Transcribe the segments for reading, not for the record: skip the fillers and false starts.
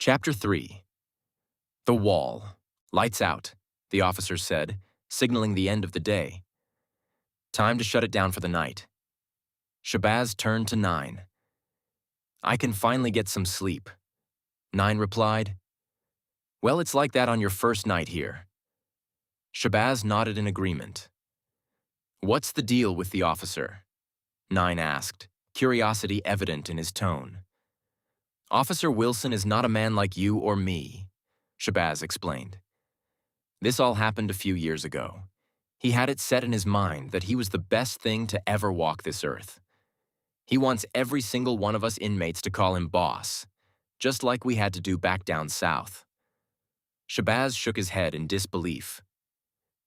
Chapter 3. The Wall. Lights out, the officer said, signaling the end of the day. Time to shut it down for the night. Shabazz turned to Nine. I can finally get some sleep. Nine replied. Well, it's like that on your first night here. Shabazz nodded in agreement. What's the deal with the officer? Nine asked, curiosity evident in his tone. Officer Wilson is not a man like you or me, Shabazz explained. This all happened a few years ago. He had it set in his mind that he was the best thing to ever walk this earth. He wants every single one of us inmates to call him boss, just like we had to do back down south. Shabazz shook his head in disbelief.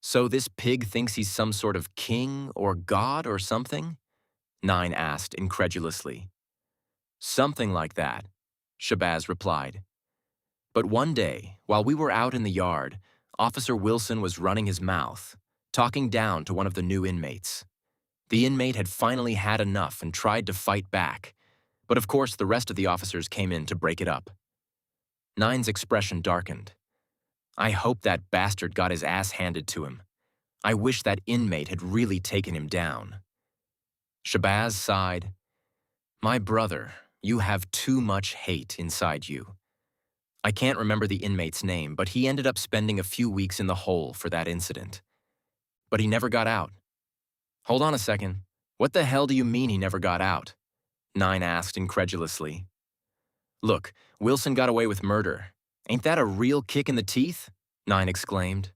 So this pig thinks he's some sort of king or god or something? Nine asked incredulously. Something like that, Shabazz replied. But one day, while we were out in the yard, Officer Wilson was running his mouth, talking down to one of the new inmates. The inmate had finally had enough and tried to fight back, but of course the rest of the officers came in to break it up. Nine's expression darkened. I hope that bastard got his ass handed to him. I wish that inmate had really taken him down. Shabazz sighed. My brother, you have too much hate inside you. I can't remember the inmate's name, but he ended up spending a few weeks in the hole for that incident. But he never got out. Hold on a second. What the hell do you mean he never got out? Nine asked incredulously. Look, Wilson got away with murder. Ain't that a real kick in the teeth? Nine exclaimed.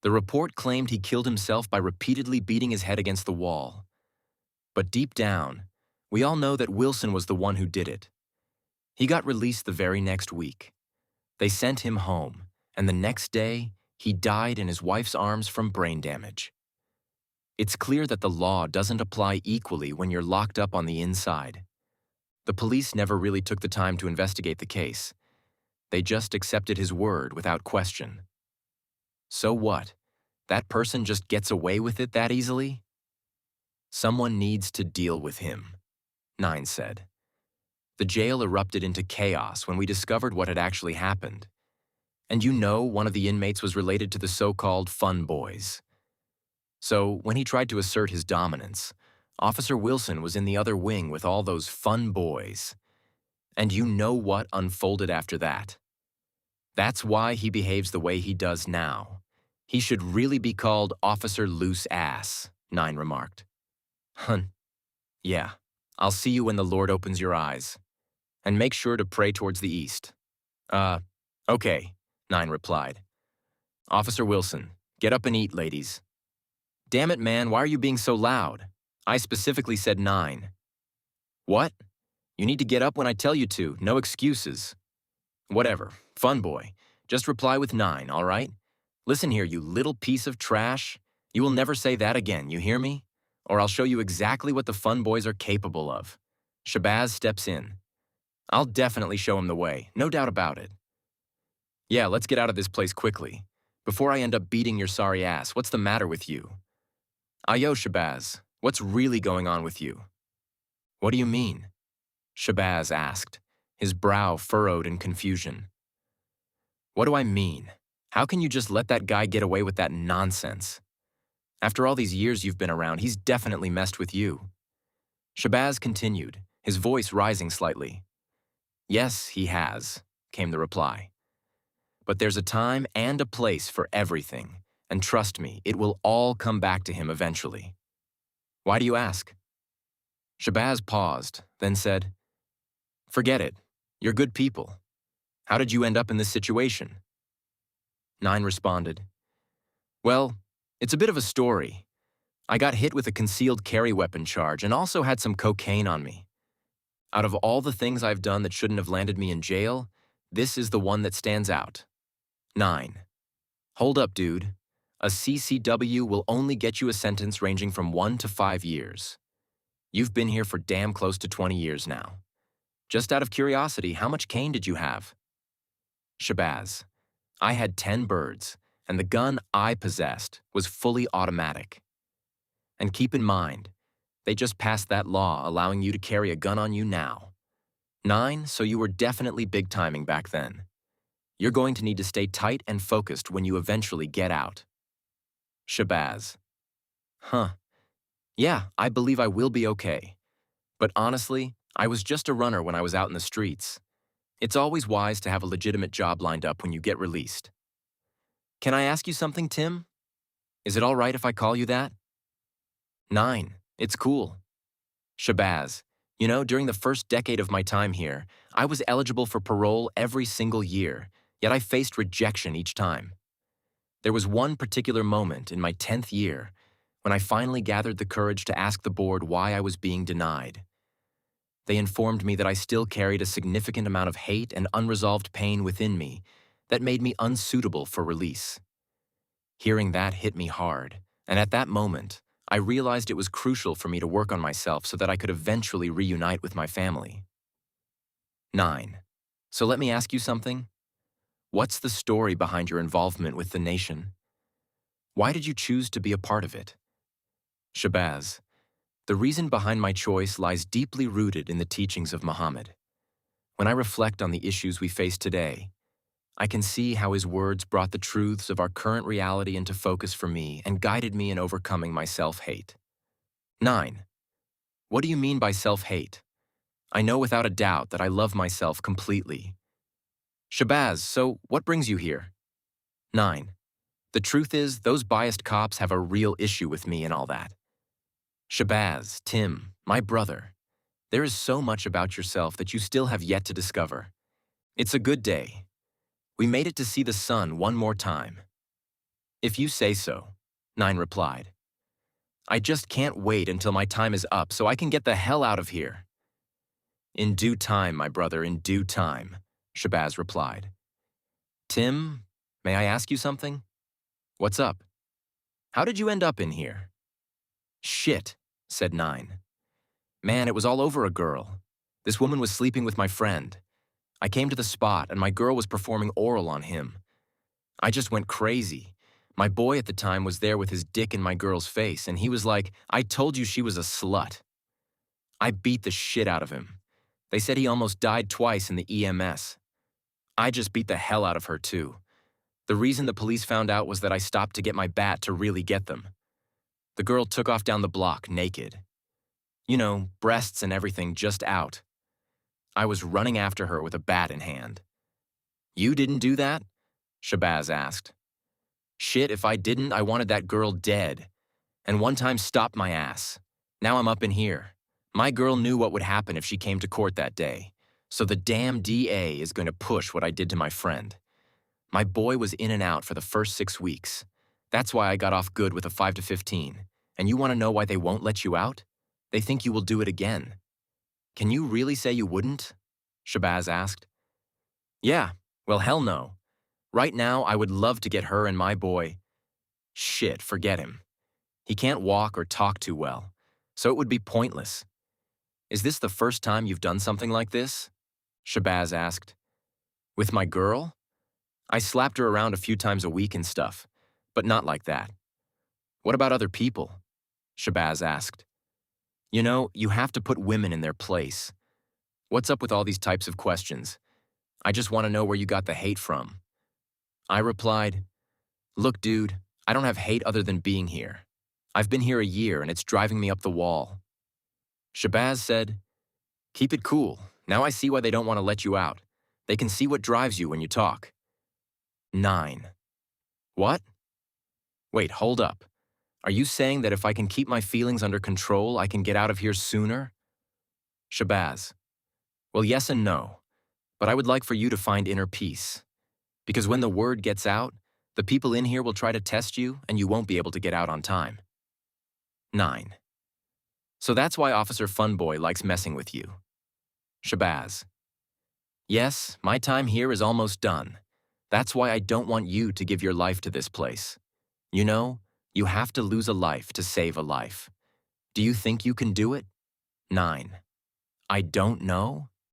The report claimed he killed himself by repeatedly beating his head against the wall. But deep down, we all know that Wilson was the one who did it. He got released the very next week. They sent him home, and the next day, he died in his wife's arms from brain damage. It's clear that the law doesn't apply equally when you're locked up on the inside. The police never really took the time to investigate the case. They just accepted his word without question. So what? That person just gets away with it that easily? Someone needs to deal with him, Nine said. The jail erupted into chaos when we discovered what had actually happened. And you know one of the inmates was related to the so-called fun boys. So when he tried to assert his dominance, Officer Wilson was in the other wing with all those fun boys. And you know what unfolded after that. That's why he behaves the way he does now. He should really be called Officer Loose Ass, Nine remarked. Hun. Yeah, I'll see you when the Lord opens your eyes. And make sure to pray towards the east. Okay, Nine replied. Officer Wilson, get up and eat, ladies. Damn it, man, why are you being so loud? I specifically said Nine. What? You need to get up when I tell you to, no excuses. Whatever, fun boy. Just reply with Nine, all right? Listen here, you little piece of trash. You will never say that again, you hear me? Or I'll show you exactly what the fun boys are capable of. Shabazz steps in. I'll definitely show him the way, no doubt about it. Yeah, let's get out of this place quickly. Before I end up beating your sorry ass, what's the matter with you? Ayo, Shabazz, what's really going on with you? What do you mean? Shabazz asked, his brow furrowed in confusion. What do I mean? How can you just let that guy get away with that nonsense? After all these years you've been around, he's definitely messed with you. Shabazz continued, his voice rising slightly. Yes, he has, came the reply. But there's a time and a place for everything, and trust me, it will all come back to him eventually. Why do you ask? Shabazz paused, then said, Forget it. You're good people. How did you end up in this situation? Nine responded, Well, it's a bit of a story. I got hit with a concealed carry weapon charge and also had some cocaine on me. Out of all the things I've done that shouldn't have landed me in jail, this is the one that stands out. 9. Hold up, dude. A CCW will only get you a sentence ranging from 1 to 5 years. You've been here for damn close to 20 years now. Just out of curiosity, how much cane did you have? Shabazz. I had 10 birds, and the gun I possessed was fully automatic. And keep in mind, they just passed that law allowing you to carry a gun on you now. 9, so you were definitely big timing back then. You're going to need to stay tight and focused when you eventually get out. Shabazz. Huh. Yeah, I believe I will be okay. But honestly, I was just a runner when I was out in the streets. It's always wise to have a legitimate job lined up when you get released. Can I ask you something, Tim? Is it all right if I call you that? 9. It's cool. Shabazz. You know, during the first decade of my time here, I was eligible for parole every single year, yet I faced rejection each time. There was one particular moment in my 10th year when I finally gathered the courage to ask the board why I was being denied. They informed me that I still carried a significant amount of hate and unresolved pain within me that made me unsuitable for release. Hearing that hit me hard, and at that moment, I realized it was crucial for me to work on myself so that I could eventually reunite with my family. 9. So let me ask you something. What's the story behind your involvement with the nation? Why did you choose to be a part of it? Shabazz. The reason behind my choice lies deeply rooted in the teachings of Muhammad. When I reflect on the issues we face today, I can see how his words brought the truths of our current reality into focus for me and guided me in overcoming my self-hate. 9. What do you mean by self-hate? I know without a doubt that I love myself completely. Shabazz, so what brings you here? 9. The truth is, those biased cops have a real issue with me and all that. Shabazz, Tim, my brother, there is so much about yourself that you still have yet to discover. It's a good day. We made it to see the sun one more time. If you say so, 9 replied. I just can't wait until my time is up so I can get the hell out of here. In due time, my brother, in due time, Shabazz replied. Tim, may I ask you something? What's up? How did you end up in here? Shit, said 9. Man, it was all over a girl. This woman was sleeping with my friend. I came to the spot and my girl was performing oral on him. I just went crazy. My boy at the time was there with his dick in my girl's face and he was like, I told you she was a slut. I beat the shit out of him. They said he almost died twice in the EMS. I just beat the hell out of her too. The reason the police found out was that I stopped to get my bat to really get them. The girl took off down the block naked. You know, breasts and everything just out. I was running after her with a bat in hand. You didn't do that? Shabazz asked. Shit, if I didn't, I wanted that girl dead. And one time stopped my ass. Now I'm up in here. My girl knew what would happen if she came to court that day. So the damn DA is going to push what I did to my friend. My boy was in and out for the first 6 weeks. That's why I got off good with a 5 to 15. And you want to know why they won't let you out? They think you will do it again. Can you really say you wouldn't? Shabazz asked. Yeah, well, hell no. Right now, I would love to get her and my boy. Shit, forget him. He can't walk or talk too well, so it would be pointless. Is this the first time you've done something like this? Shabazz asked. With my girl? I slapped her around a few times a week and stuff, but not like that. What about other people? Shabazz asked. You know, you have to put women in their place. What's up with all these types of questions? I just want to know where you got the hate from. I replied, look, dude, I don't have hate other than being here. I've been here a year and it's driving me up the wall. Shabazz said, keep it cool. Now I see why they don't want to let you out. They can see what drives you when you talk. 9. What? Wait, hold up. Are you saying that if I can keep my feelings under control, I can get out of here sooner? Shabazz. Well, yes and no, but I would like for you to find inner peace. Because when the word gets out, the people in here will try to test you and you won't be able to get out on time. 9. So that's why Officer Funboy likes messing with you. Shabazz. Yes, my time here is almost done. That's why I don't want you to give your life to this place. You know, you have to lose a life to save a life. Do you think you can do it? 9. I don't know?